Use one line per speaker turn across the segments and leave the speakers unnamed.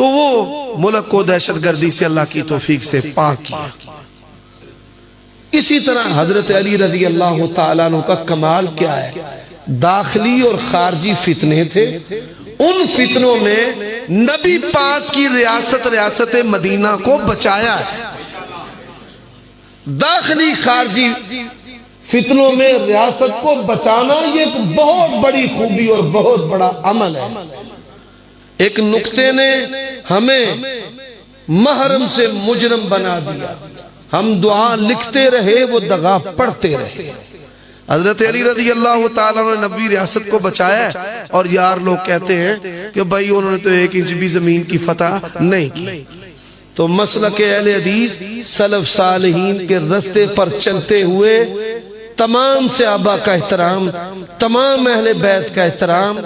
تو وہ ملک کو دہشت گردی سے اللہ کی توفیق سے پاک کیا۔ اسی طرح حضرت علی رضی اللہ تعالیٰ عنہ کا کمال کیا ہے، داخلی اور خارجی فتنے تھے، ان فتنوں میں نبی پاک کی ریاست مدینہ کو بچایا ہے۔ داخلی خارجی فتنوں میں ریاست کو بچانا یہ ایک بہت بڑی خوبی اور بہت بڑا عمل ہے۔ ایک نکتے نے ہمیں محرم سے مجرم بنا دیا، ہم دعا لکھتے رہے وہ دغا پڑھتے رہے۔ حضرت علی رضی اللہ تعالیٰ نے نبی ریاست کو بچایا ہے، اور یار لوگ کہتے ہیں کہ بھائی انہوں نے تو 1 انچ بھی زمین کی فتح نہیں کی۔ تو مسلک اہل حدیث سلف صالحین کے رستے پر چلتے ہوئے تمام صحابہ کا احترام، تمام اہل بیت کا احترام،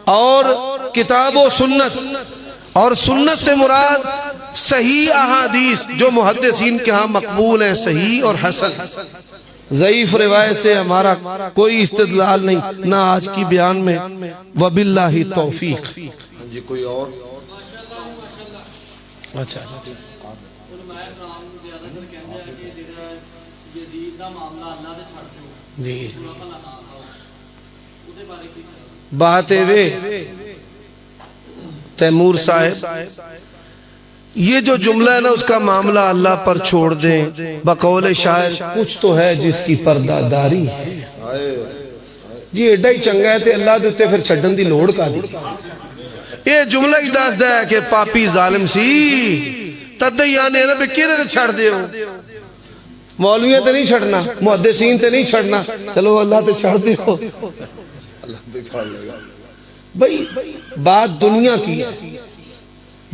اور کتاب و سنت، اور سنت سے مراد صحیح احادیث جو محدثین کے ہاں مقبول ہیں، صحیح اور حسن۔ ضعیف روایت سے ہمارا کوئی استدلال نہیں، نہ آج کی بیان میں، وباللہ توفیق۔
جی کوئی اور؟
اچھا جی بات وے تیمور صاحب، یہ جو جملہ ہے نا اس کا معاملہ اللہ پر چھوڑ دیں۔ بقول شاعر کچھ تو ہے جس کی پردہ داری ہے، جی ایڈا ہی چنگا ہے تے اللہ دیتے پھر چھڑن دی لوڑ کا دی۔ یہ جملہ ہی دس دے کہ پاپی ظالم سی تدے یانے نا بے کیرے تے چھڑ دے ہو، مولویاں تے نہیں چھڑنا، محدثین تے نہیں چھڑنا، چلو اللہ تے چھڑ دے ہو۔ بھئی بات دنیا کی ہے،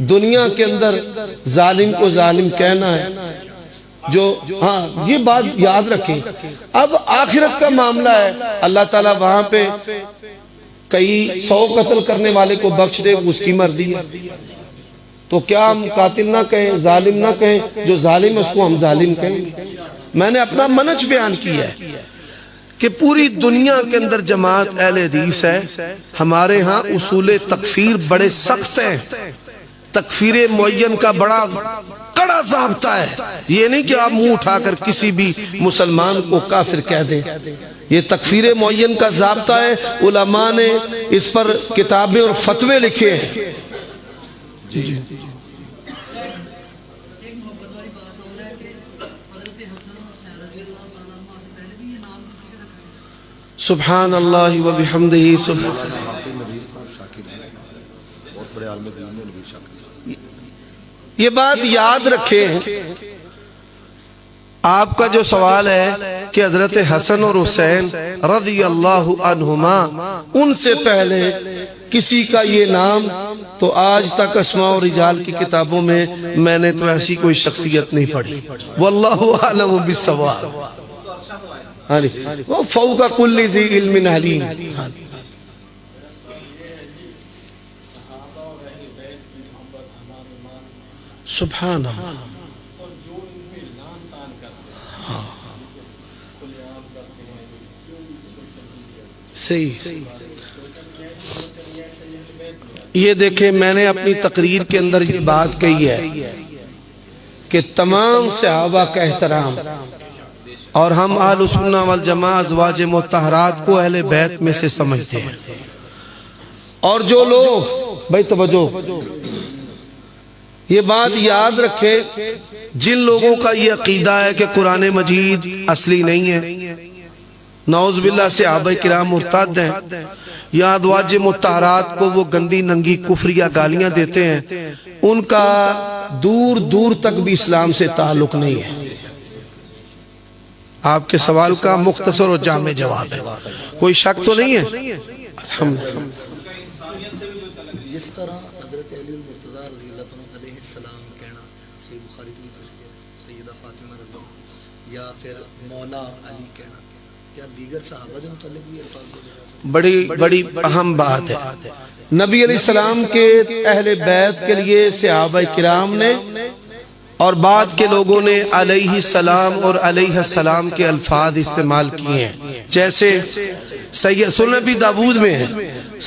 دنیا کے اندر ظالم کو ظالم کہنا ہے، جو ہاں یہ بات یاد رکھیں۔ اب آخرت کا معاملہ ہے، اللہ تعالیٰ وہاں پہ کئی 100 قتل کرنے والے کو بخش دے، اس کی مرضی ہے۔ تو کیا ہم قاتل نہ کہیں، ظالم نہ کہیں؟ جو ظالم ہے اس کو ہم ظالم کہیں گے؟ میں نے اپنا منج بیان کیا ہے کہ پوری دنیا کے اندر جماعت اہل حدیث ہے، ہمارے ہاں اصول تکفیر بڑے سخت ہیں، تکفیر معین کا بڑا کڑا ضابطہ ہے۔ یہ نہیں کہ آپ منہ اٹھا کر کسی بھی مسلمان کو کافر کہہ دیں، یہ تکفیر معین کا ضابطہ ہے، علماء نے اس پر کتابیں اور فتوے لکھے ہیں۔ سبحان اللہ و بحمدہ، یہ بات یاد رکھیں۔ آپ کا جو سوال ہے کہ حضرت حسن اور حسین رضی اللہ عنہما، ان سے پہلے کسی کا یہ نام تو آج تک اسماء و رجال کی کتابوں میں نے تو ایسی کوئی شخصیت نہیں پڑھی، واللہ اعلم بالصواب۔ وہ فوق کل ذی علم علیم۔ سبحان اللہ، صحیح۔ یہ دیکھیں میں نے اپنی تقریر کے اندر یہ بات کہی ہے کہ تمام صحابہ کا احترام، اور ہم اہل سنہ والجماعہ ازواج مطہرات کو اہل بیت میں سے سمجھتے ہیں۔ اور جو لوگ، بھائی توجہ، یہ بات یاد رکھے، جن لوگوں کا یہ عقیدہ ہے کہ قرآن مجید اصلی نہیں ہے، نعوذ باللہ صحابہ کرام مرتد ہیں، یا ازواج مطہرات کو وہ گندی ننگی کفریہ گالیاں دیتے ہیں، ان کا دور دور تک بھی اسلام سے تعلق نہیں ہے۔ آپ کے سوال کا مختصر اور جامع جواب ہے، کوئی شک تو نہیں ہے؟ الحمدللہ۔
جس طرح حضرت علی المرتضیٰ رضی اللہ علیہ السلام کہنا، صحیح بخاری تو سیدہ فاطمہ رضی اللہ، یا پھر مولا علی کہنا، کیا دیگر صحابہ سے متعلق بھی الفاظ؟
بڑی اہم بات ہے۔ نبی علیہ السلام کے اہل بیت کے لیے صحابہ کرام نے اور بعد کے لوگوں نے علیہ السلام اور علیہ السلام کے الفاظ استعمال کیے ہیں، جیسے سنن ابی داؤد میں ہے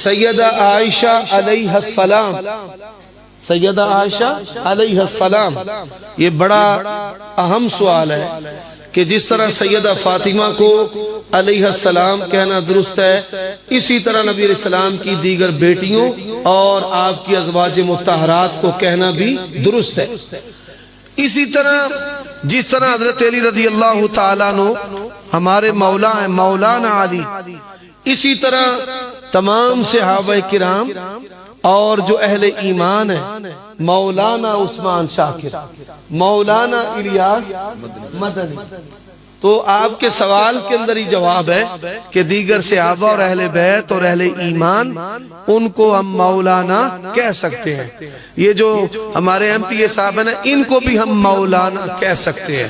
سیدہ عائشہ علیہ السلام سیدہ عائشہ علیہ السلام. یہ بڑا اہم سوال ہے کہ جس طرح سیدہ فاطمہ کو علیہ السلام کہنا درست ہے، اسی طرح نبی علیہ السلام کی دیگر بیٹیوں اور آپ کی ازواج مطہرات کو کہنا بھی درست ہے. اسی طرح جس طرح حضرت علی رضی اللہ تعالیٰ عنہ ہمارے مولا ہیں، مولانا علی، اسی طرح تمام صحابہ کرام اور جو اہل ایمان ہیں، مولانا عثمان شاکر، مولانا الیاس مدنی. تو آپ کے سوال کے اندر ہی جواب ہے کہ دیگر صحابہ اور اہل بیت اور اہل ایمان ان کو ہم مولانا کہہ سکتے ہیں. یہ جو ہمارے ایم پی اے صاحب ہیں نا، ان کو بھی ہم مولانا کہہ سکتے ہیں.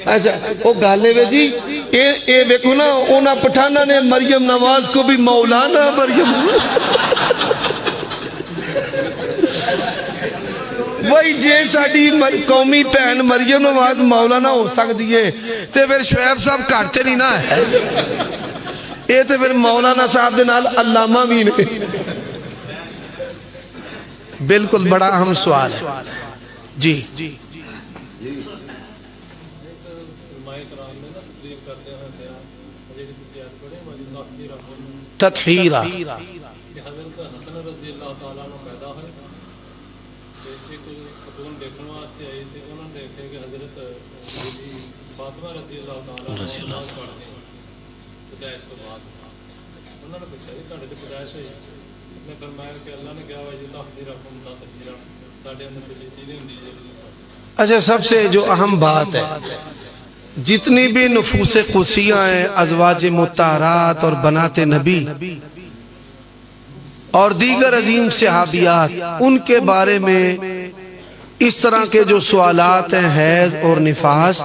اچھا وہ گالے وے جی اے دیکھو نا، اونا پٹھانا نے مریم نواز کو بھی مولانا مریم وہی جے ساڑی قومی پہن مریم نواز مولانا ہو سکتی ہے تے پھر شعیب صاحب کارتے نہیں نا ہے، اے تے پھر مولانا صاحب دے نال علامہ بھی نے. بالکل بڑا اہم سوال ہے جی. تطہیرہ اچھا سب سے جو اہم بات ہے، جتنی بھی نفوس قدسیہ ہیں، ازواج مطہرات اور بنات نبی اور دیگر عظیم صحابیات، ان کے بارے میں اس طرح کے جو سوالات ہیں حیض اور نفاس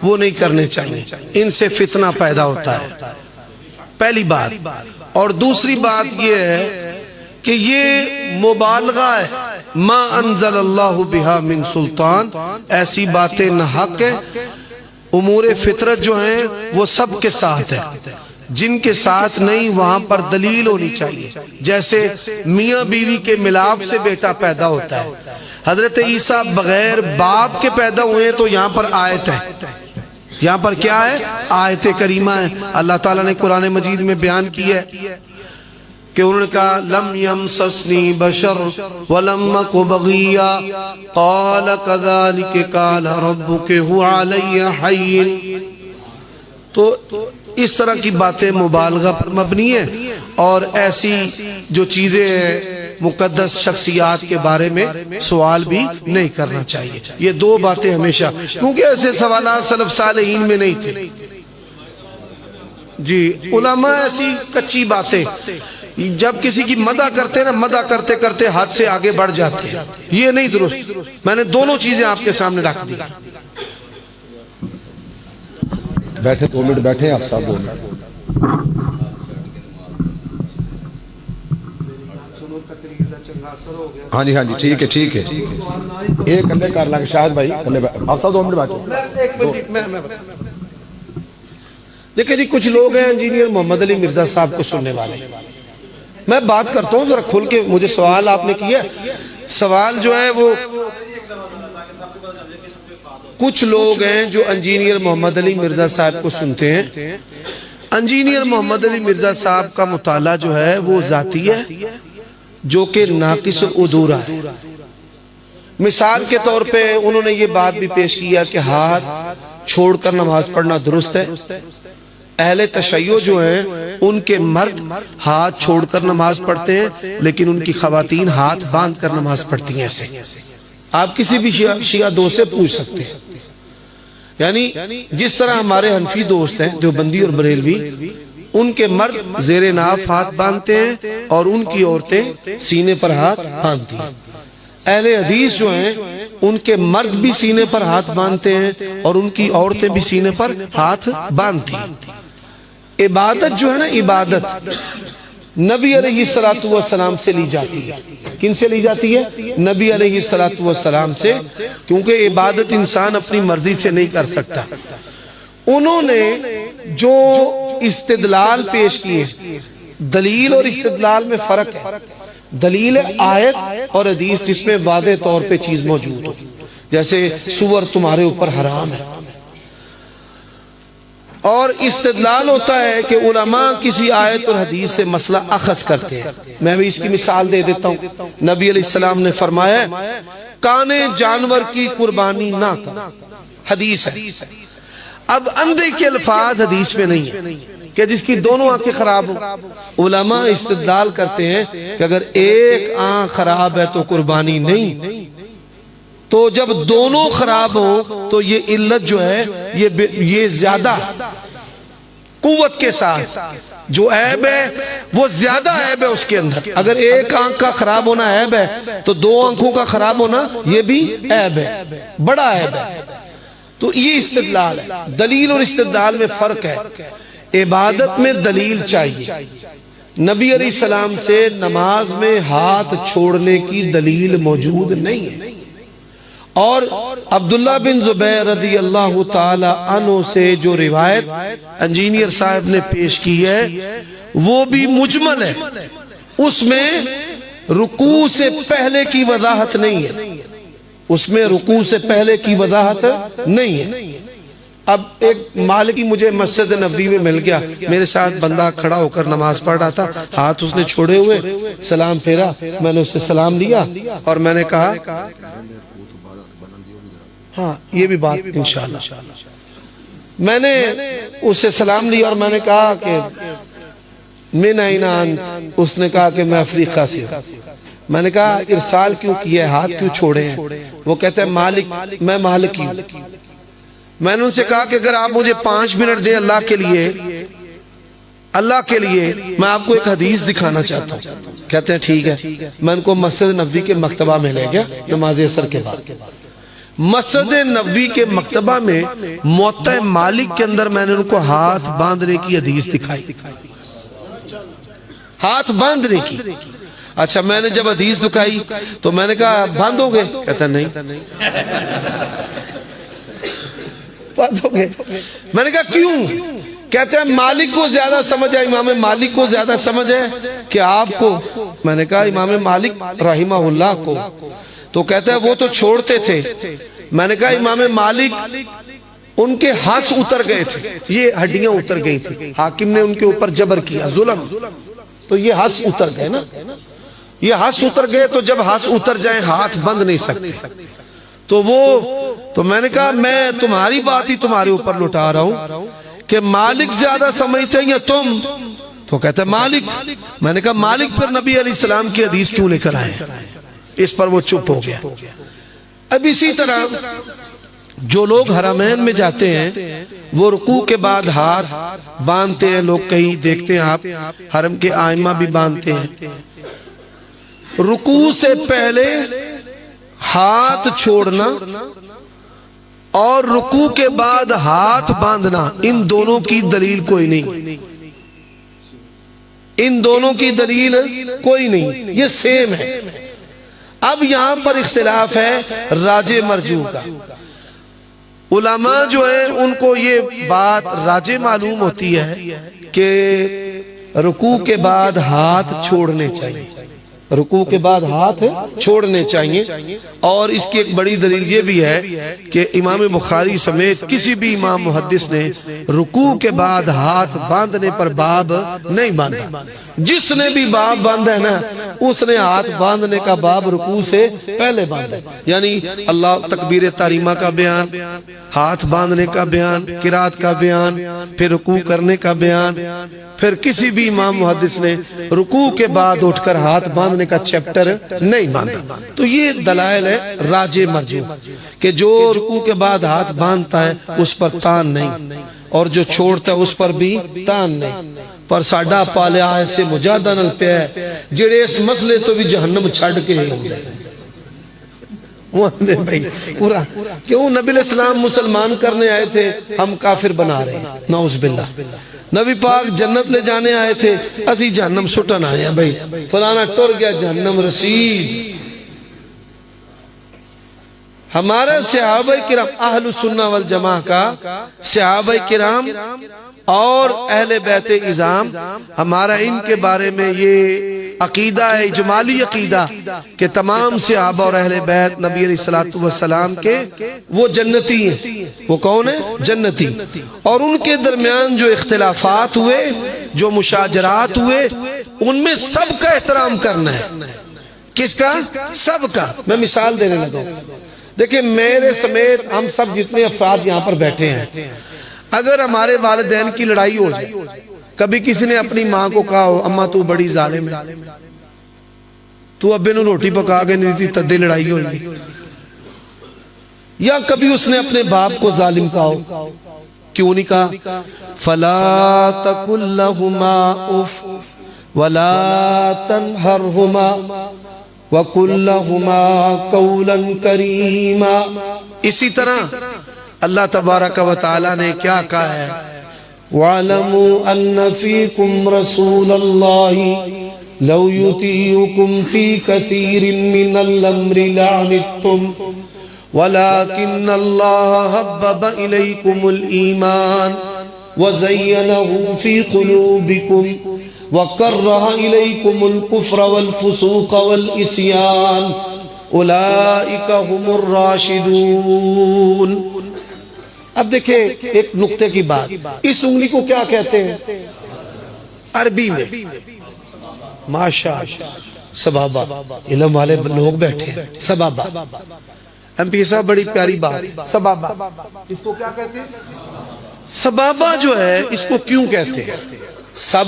وہ نہیں کرنے چاہیے. ان سے فتنہ پیدا ہوتا ہے، پہلی بات. اور دوسری بات یہ ہے کہ یہ مبالغہ ہے. ما انزل اللہ بہا من سلطان، ایسی باتیں نہ حق ہیں. امور فطرت جو ہیں وہ سب کے ساتھ ہے، جن کے ساتھ نہیں وہاں پر دلیل ہونی چاہیے. جیسے میاں بیوی کے ملاپ سے بیٹا پیدا ہوتا ہے، حضرت عیسیٰ بغیر باپ کے پیدا ہوئے تو یہاں پر آیت ہے. یہاں پر کیا ہے؟ آیت کریمہ ہے. اللہ تعالیٰ نے قرآن مجید میں بیان کی ہے کہ انہوں نے کہا لم یمسسنی بشر ولم اک بغیا قال کذالک قال ربک هو علی حی. تو اس طرح کی باتیں مبالغہ پر مبنی ہیں، اور ایسی جو چیزیں مقدس شخصیات کے بارے میں سوال بھی نہیں کرنا چاہیے. یہ دو باتیں ہمیشہ، کیونکہ ایسے سوالات سلف صالحین میں نہیں تھے جی. علماء ایسی کچی باتیں جب کسی کی مدح کرتے نا، مدح کرتے کرتے حد سے آگے بڑھ جاتے ہیں، یہ نہیں درست. میں نے دونوں چیزیں آپ کے سامنے رکھ دی.
بیٹھے 2 منٹ بیٹھے آپ صاحب 2 منٹ. ہاں جی ٹھیک ہے. ایک کلے کر لیں شاہد بھائی، آپ صاحب 2 منٹ بیٹھے.
دیکھیں جی کچھ لوگ ہیں انجینئر محمد علی مرزا صاحب کو سننے والے. میں بات کرتا ہوں ذرا کھل کے. مجھے سوال آپ نے کیا، سوال جو ہے وہ کچھ لوگ ہیں جو انجینئر محمد علی مرزا صاحب کو سنتے ہیں. انجینئر محمد علی مرزا صاحب کا مطالعہ جو ہے وہ ذاتی ہے، جو کہ ناقص ادھورا ہے. مثال کے طور پہ انہوں نے یہ بات بھی پیش کیا کہ ہاتھ چھوڑ کر نماز پڑھنا درست ہے. اہل تشیع جو ہیں ان کے مرد ہاتھ چھوڑ کر نماز پڑھتے ہیں، لیکن ان کی خواتین ہاتھ باندھ کر نماز پڑھتی ہیں. ایسے آپ کسی بھی شیعہ دوست سے پوچھ سکتے ہیں. یعنی جس طرح ہمارے حنفی دوست ہیں دیوبندی اور بریلوی، ان کے مرد زیر ناف ہاتھ باندھتے ہیں اور ان کی عورتیں سینے پر ہاتھ باندھتی ہیں. اہل حدیث جو ہیں ان کے مرد بھی سینے پر ہاتھ باندھتے ہیں اور ان کی عورتیں بھی سینے پر ہاتھ باندھتی ہیں. عبادت جو ہے نا، عبادت نبی علیہ السلام سے لی جاتی ہے. کن سے لی جاتی ہے؟ نبی علیہ السلام سے، کیونکہ عبادت انسان اپنی مرضی سے نہیں کر سکتا. انہوں نے جو استدلال پیش کیے، دلیل اور استدلال میں فرق ہے. دلیل آیت اور حدیث جس میں واضح طور پہ چیز موجود ہو، جیسے سور تمہارے اوپر حرام ہے، اور استدلال ہوتا ہے کہ علماء کسی آیت اور حدیث سے مسئلہ اخذ کرتے ہیں۔ میں بھی اس کی مثال دے دیتا ہوں۔ نبی علیہ السلام نے فرمایا کانے جانور کی قربانی نہ کر، حدیث ہے۔ اب اندھے کے الفاظ حدیث میں نہیں ہے کہ جس کی دونوں آنکھیں خراب ہو۔ علماء استدلال کرتے ہیں کہ اگر ایک آنکھ خراب ہے تو قربانی نہیں، تو جب دونوں خراب ہوں تو یہ علت جو ہے یہ زیادہ قوت کے ساتھ جو عیب ہے وہ زیادہ عیب ہے اس کے اندر۔ اگر ایک آنکھ کا خراب ہونا عیب ہے تو دو آنکھوں کا خراب ہونا یہ بھی عیب ہے، بڑا عیب ہے۔ تو یہ استدلال ہے۔ دلیل اور استدلال میں فرق ہے۔ عبادت میں دلیل چاہیے۔ نبی علیہ السلام سے نماز میں ہاتھ چھوڑنے کی دلیل موجود نہیں ہے، اور عبداللہ بن زبیر رضی اللہ تعالی عنہ سے جو روایت انجینئر صاحب نے پیش کی ہے وہ بھی مجمل ہے، اس میں رکوع سے پہلے کی وضاحت نہیں ہے، اس میں رکوع سے پہلے کی وضاحت نہیں ہے۔ اب ایک مالکی مجھے مسجد نبوی میں مل گیا، میرے ساتھ بندہ کھڑا ہو کر نماز پڑھ رہا تھا، ہاتھ اس نے چھوڑے ہوئے، سلام پھیرا، میں نے اس سے سلام لیا اور میں نے کہا ہاں یہ بھی بات انشاءاللہ، میں نے اس سے سلام لیا اور میں نے کہا کہ من این انت، اس نے کہا کہ میں افریقہ سے ہوں۔ میں نے کہا ارسال کیوں کیا ہے، ہاتھ کیوں چھوڑے ہیں؟ وہ کہتے ہیں مالک، میں مالکی ہوں۔ میں نے ان سے کہا کہ اگر آپ مجھے 5 منٹ دیں اللہ کے لیے میں آپ کو ایک حدیث دکھانا چاہتا ہوں۔ کہتے ہیں ٹھیک ہے۔ میں ان کو مسجد نبوی کے مکتبہ میں لے گیا نماز عصر کے بعد۔ مسجد نبوی کے مکتبہ میں موطئ مالک کے اندر میں نے ان کو ہاتھ باندھنے کی حدیث دکھائی، ہاتھ باندھنے کی۔ اچھا میں نے جب حدیث دکھائی تو میں نے کہا باندھو گے؟ کہتا نہیں باندھو گے۔ میں نے کہا کیوں؟ کہتے ہیں مالک کو زیادہ سمجھ ہے، امام مالک کو زیادہ سمجھ ہے کہ آپ کو؟ میں نے کہا امام مالک رحمہ اللہ کو۔ تو کہتا ہے وہ تو چھوڑتے تھے۔ میں نے کہا امام مالک ان کے ہاتھ اتر گئے تھے، یہ ہڈیاں اتر گئی تھی، حاکم نے ان کے اوپر جبر کیا، ظلم، تو یہ ہاتھ اتر گئے نا، یہ ہاتھ اتر گئے، تو جب ہاتھ اتر جائیں ہاتھ بند نہیں سکتے۔ تو میں نے کہا میں تمہاری بات ہی تمہارے اوپر لٹا رہا ہوں کہ مالک زیادہ سمجھتے ہیں یا تم؟ تو کہتا ہے مالک۔ میں نے کہا مالک پھر نبی علیہ السلام کی حدیث کیوں لے کر آئے؟ اس پر وہ چپ ہو گیا۔ اب اسی طرح جو لوگ حرمین میں جاتے ہیں وہ رکوع کے بعد ہاتھ باندھتے ہیں، لوگ کہیں دیکھتے ہیں آپ حرم کے ائمہ بھی باندھتے ہیں۔ رکوع سے پہلے ہاتھ چھوڑنا اور رکوع کے بعد ہاتھ باندھنا، ان دونوں کی دلیل کوئی نہیں، ان دونوں کی دلیل کوئی نہیں، یہ سیم ہے۔ اب یہاں پر اختلاف ہے راجح مرجوح کا۔ علماء جو ہیں ان کو یہ بات راجح معلوم ہوتی ہے کہ رکوع کے بعد ہاتھ چھوڑنے چاہیے، رکوع کے بعد ہاتھ چھوڑنے چاہیے، اور اس کی ایک بڑی دلیل یہ بھی ہے کہ امام بخاری سمیت کسی بھی امام محدث نے رکوع کے بعد ہاتھ باندھنے پر باب نہیں باندھا۔ جس نے بھی باب باندھا ہے نا اس نے ہاتھ باندھنے کا باب رکوع سے پہلے باندھا، یعنی اللہ تکبیر تحریمہ کا بیان، ہاتھ باندھنے کا بیان، قرات کا بیان، پھر رکوع کرنے کا بیان، پھر کسی بھی امام محدث نے رکوع کے بعد اٹھ کر ہاتھ باندھنے کا چیپٹر نہیں باندھا۔ تو یہ دلائل ہے راجح مرجوح کہ جو رکوع کے بعد ہاتھ باندھتا ہے اس پر تان نہیں، اور جو چھوڑتا ہے اس پر بھی تان نہیں۔ پر ساڈا پالیا ایسے مجاہدہ نل پہ ہے جڑے اس مسئلے تو بھی جہنم چھڑ کے ہی ہوں گے۔ پورا کیوں نبی علیہ السلام مسلمان کرنے آئے تھے، ہم کافر بنا رہے ہیں، نعوذ باللہ۔ نبی پاک جنت لے جانے آئے تھے، اسی جہنم سٹن آئے ہیں بھائی، فلانا ٹر گیا جہنم رسید۔ ہمارا صحابہ کرام اہل سنہ والجماعہ کا صحابہ کرام اور اہل بیت اعظام ہمارا ان کے بارے میں یہ عقیدہ ہے، اجمالی عقیدہ، کہ تمام صحابہ اور اہل بیت نبی علیہ الصلوۃ والسلام کے وہ جنتی ہیں۔ وہ کون ہیں؟ جنتی۔ اور ان کے درمیان جو اختلافات ہوئے، جو مشاجرات ہوئے، ان میں سب کا احترام کرنا ہے۔ کس کا؟ سب کا۔ میں مثال دینے لگا ہوں۔ دیکھیں میرے سمیت ہم سب جتنے افراد یہاں پر بیٹھے ہیں، اگر ہمارے والدین کی لڑائی ہو جائے، کبھی کسی نے اپنی ماں کو کہا ہو اماں تو بڑی ظالم ہے، تو ابے نو روٹی پکا کے نہیں دی تدے لڑائی ہو گئی، یا کبھی اس نے اپنے باپ کو ظالم کہا ہو، کیوں نہیں کہا؟ فلا تقل لهما اف ولا تنهرهما وقل لهما قولا کریما۔ اسی طرح اللہ تبارک و تعالی نے کیا کہا ہے؟ وَاعْلَمُوا أَنَّ فِيكُمْ رَسُولَ اللَّهِ لَوْ يُطِيعُكُمْ فِي كَثِيرٍ مِّنَ الْأَمْرِ لَعَنِتُّمْ وَلَكِنَّ اللَّهَ حَبَّبَ إِلَيْكُمُ الْإِيمَانَ وَزَيَّنَهُ فِي قُلُوبِكُمْ وَكَرَّهَ إِلَيْكُمُ الْكُفْرَ وَالْفُسُوقَ وَالْعِصْيَانَ أُولَئِكَ هُمُ الرَّاشِدُونَ۔ اب دیکھیں ایک نقطے کی بات، اس انگلی کو کیا کہتے ہیں عربی میں؟ ماشاءاللہ، سبابہ۔ علم والے لوگ بیٹھے ہیں، سبابہ۔ ایم پی صاحب بڑی پیاری بات، سبابہ۔ اس کو کیا کہتے ہیں؟ سبابہ جو ہے اس کو کیوں کہتے ہیں؟ سب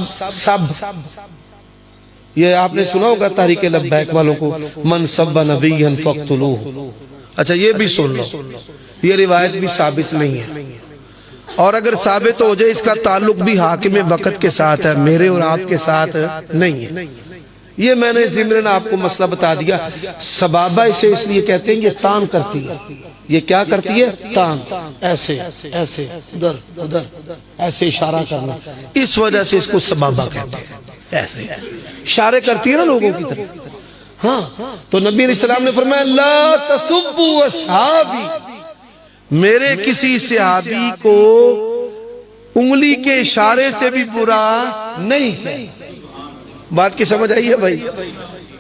یہ آپ نے سنا ہوگا تحریک لبیک والوں کو، من سب نبیا فاقتلوہ۔ اچھا یہ بھی سن لو، یہ روایت بھی ثابت نہیں ہے، اور اگر ثابت ہو جائے اس کا تعلق بھی حاکم وقت کے ساتھ ہے، میرے اور آپ کے ساتھ نہیں ہے۔ یہ میں نے ضمن آپ کو مسئلہ بتا دیا۔ سبابہ اسے اس لیے کہتے ہیں یہ تان کرتی ہے۔ یہ کیا کرتی ہے؟ تان، ایسے ایسے ادھر ادھر ایسے اشارہ کرنا، اس وجہ سے اس کو سبابہ کہتے ہیں۔ ایسے اشارے کرتی ہے نا لوگوں کی طرف۔ ہاں تو نبی علیہ السلام نے فرمایا لا تسبوا اصحابی، میرے کسی صحابی کو انگلی کے اشارے سے بھی برا نہیں کہے۔ بات کی سمجھ آئی ہے بھائی؟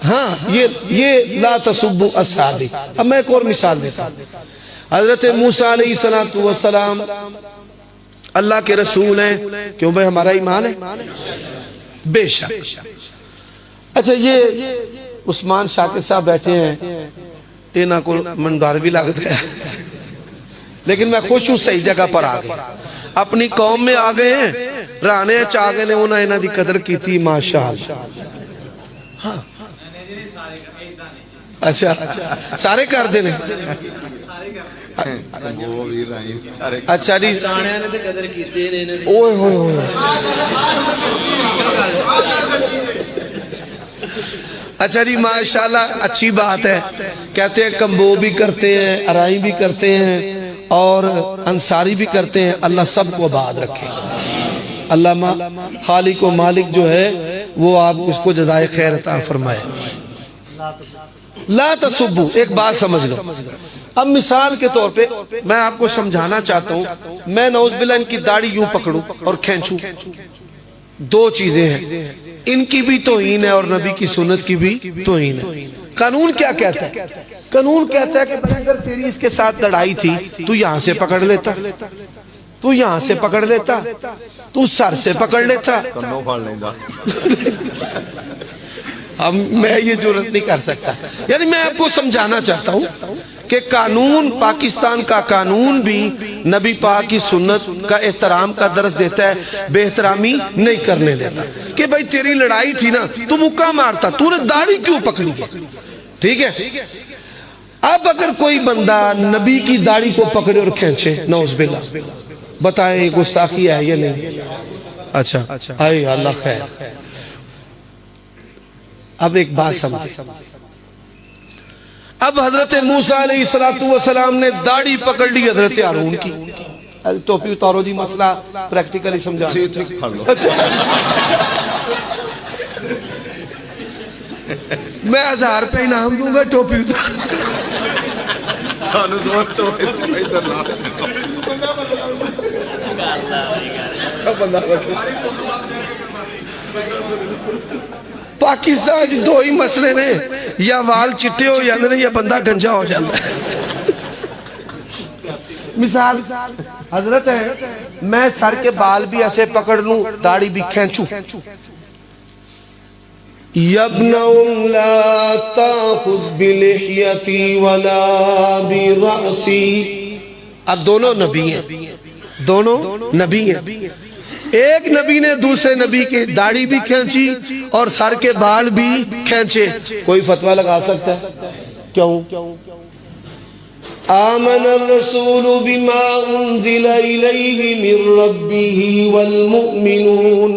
ہاں یہ لا تسبوا اصحابی۔ اب میں ایک اور مثال دیتا ہوں۔ حضرت موسیٰ علیہ السلام اللہ کے رسول ہیں، کیوں بھائی ہمارا ایمان ہے؟ بے شک۔ اچھا یہ عثمان شاکر صاحب بیٹھے ہیں، اینا کو منڈار بھی لگتا ہے، لیکن میں خوش ہوں صحیح جگہ پر آگئے، اپنی قوم میں آگئے ہیں، رانے چاگے نے انہوں نے دی قدر کی تھی ماشاءاللہ۔ اچھا سارے کر دینے، اچھا جی اوہ ہوئے ہوئے، اچھا جی ماشاءاللہ اچھی بات ہے۔ کہتے ہیں کمبو بھی کرتے ہیں، ارائی بھی کرتے ہیں، اور انصاری بھی کرتے ہیں۔ اللہ سب کو آباد رکھے، اللہ خالق و مالک جو ہے وہ آپ اس کو جزائے خیر عطا فرمائے۔ لا تسبو، ایک بات سمجھ لو۔ اب مثال کے طور پہ میں آپ کو سمجھانا چاہتا ہوں، میں نعوذ باللہ ان کی داڑھی یوں پکڑوں اور کھینچوں، دو چیزیں ہیں، ان کی بھی توہین ہے اور نبی کی سنت کی بھی توہین ہے۔ قانون کیا کہتا ہے؟ قانون کہتا ہے کہ اگر تیری اس کے ساتھ لڑائی تھی تو یہاں سے پکڑ لیتا، تو یہاں سے پکڑ لیتا، تو سر سے پکڑ لیتا۔ اب میں یہ جرات نہیں کر سکتا، یعنی میں آپ کو سمجھانا چاہتا ہوں کہ قانون، پاکستان کا قانون بھی نبی پاک کی سنت کا احترام کا درس دیتا ہے، بے احترامی نہیں کرنے دیتا۔ کہ بھائی تیری لڑائی تھی نا، تو مکہ مارتا، تو نے داڑھی کیوں پکڑی ہے؟ ٹھیک ہے۔ اب اگر کوئی بندہ نبی کی داڑھی کو پکڑے اور کھینچے، نعوذ باللہ، بتائیں گستاخی ہے یا نہیں؟ اچھا آئے اللہ خیر۔ اب ایک بات سمجھے، اب حضرت موسیٰ علیہ السلام نے داڑھی پکڑ لی حضرت ہارون کی۔ ٹوپی اتارو جی، مسئلہ پریکٹیکلی سمجھا۔ میں 1000 روپے انعام دوں گا، ٹوپی اتار۔
بندہ
پاکستان چ دو ہی مسئلے نے، یا وال چٹے ہو جاندے نے یا بندہ گنجا ہو جاتا ہے۔ مثال حضرت ہے، میں سر کے بال بھی ایسے پکڑ لوں، داڑھی بھی کھینچوں، یبن لا تاخذ بلحیتی ولا برأسی، اب دونوں نبی ہیں، دونوں نبی ہیں۔ ایک نبی نے دوسرے نبی کے داڑھی بھی کھینچی اور سر کے بال بھی کھینچے، کوئی فتویٰ لگا سکتا ہے؟ کیوں؟ آمن الرسول بما انزل الیہ من ربہ والمؤمنون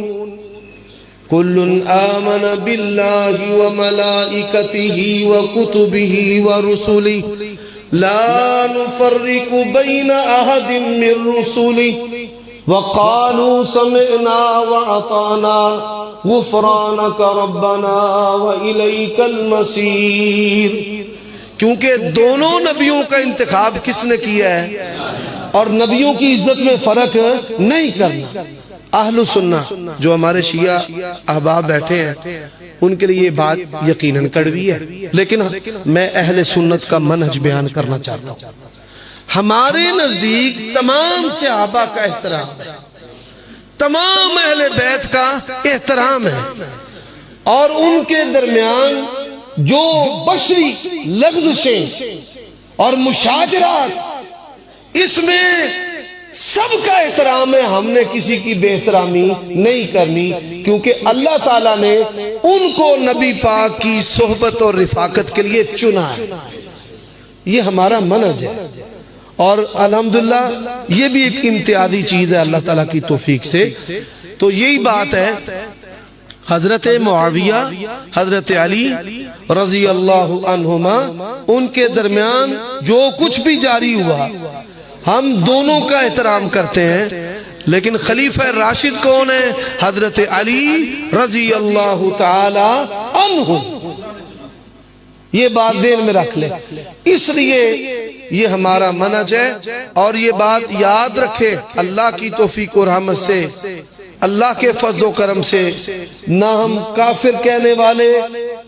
کل آمن باللہ وملائکتہ وکتبہ ورسلہ لا نفرق بین احد من رسلہ وقالوا سمعنا وأطعنا غفرانك ربنا وإليك المصير۔ کیونکہ دونوں نبیوں کا انتخاب کس نے کیا ہے، اور نبیوں کی عزت میں فرق نہیں کرنا۔ اہل سنہ جو ہمارے شیعہ احباب بیٹھے ہیں ان کے لیے یہ بات یقیناً کڑوی ہے، لیکن میں اہل سنت کا منہج بیان کرنا چاہتا ہوں۔ ہمارے نزدیک تمام صحابہ کا احترام ہے، تمام اہل بیت کا احترام ہے، اور ان کے درمیان جو بشری لغزشیں اور مشاجرات، اس میں سب کا احترام ہے۔ ہم نے کسی کی بے احترامی نہیں کرنی، کیونکہ اللہ تعالیٰ نے ان کو نبی پاک کی صحبت اور رفاقت کے لیے چنا ہے۔ یہ ہمارا منہج ہے، اور الحمدللہ یہ بھی ایک امتیازی چیز ہے اللہ تعالیٰ کی توفیق سے۔ تو یہی بات ہے، حضرت معاویہ حضرت علی رضی اللہ عنہما، ان کے درمیان جو کچھ بھی جاری ہوا ہم دونوں کا احترام کرتے ہیں، لیکن خلیفہ راشد کون ہے؟ حضرت علی رضی اللہ تعالی عنہ۔ یہ بات ذہن میں رکھ لیں، اس لیے یہ ہمارا منہج ہے، اور یہ بات یاد رکھے، اللہ کی توفیق و رحمت سے، اللہ کے فضل و کرم سے، نہ ہم کافر کہنے والے،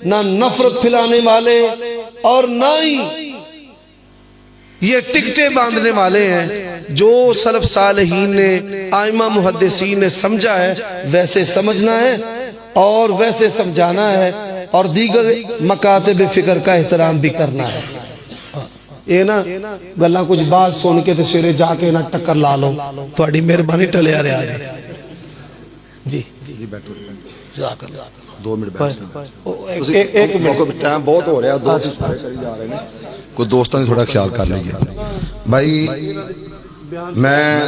نہ نفرت پھیلانے والے، اور نہ ہی یہ ٹکٹیں باندھنے والے ہیں۔ جو سلف صالحین نے، ائمہ محدثین نے سمجھا ہے ویسے سمجھنا ہے اور ویسے سمجھانا ہے، اور دیگر مکاتب فکر کا احترام بھی کرنا ہے۔ یہ نا گلاں کچھ بات سن کے تے سویرے جا کے نہ ٹکر لا لو، تہاڈی مہربانی ٹلیا رہا ہے۔ جی
بیٹھو،
جزاک اللہ۔
2 منٹ بیٹھ،
ایک منٹ،
ٹائم بہت ہو رہا ہے، دوست سارے چلی جا رہے ہیں، کوئی دوستوں نے تھوڑا خیال کر لیں گے۔ بھائی میں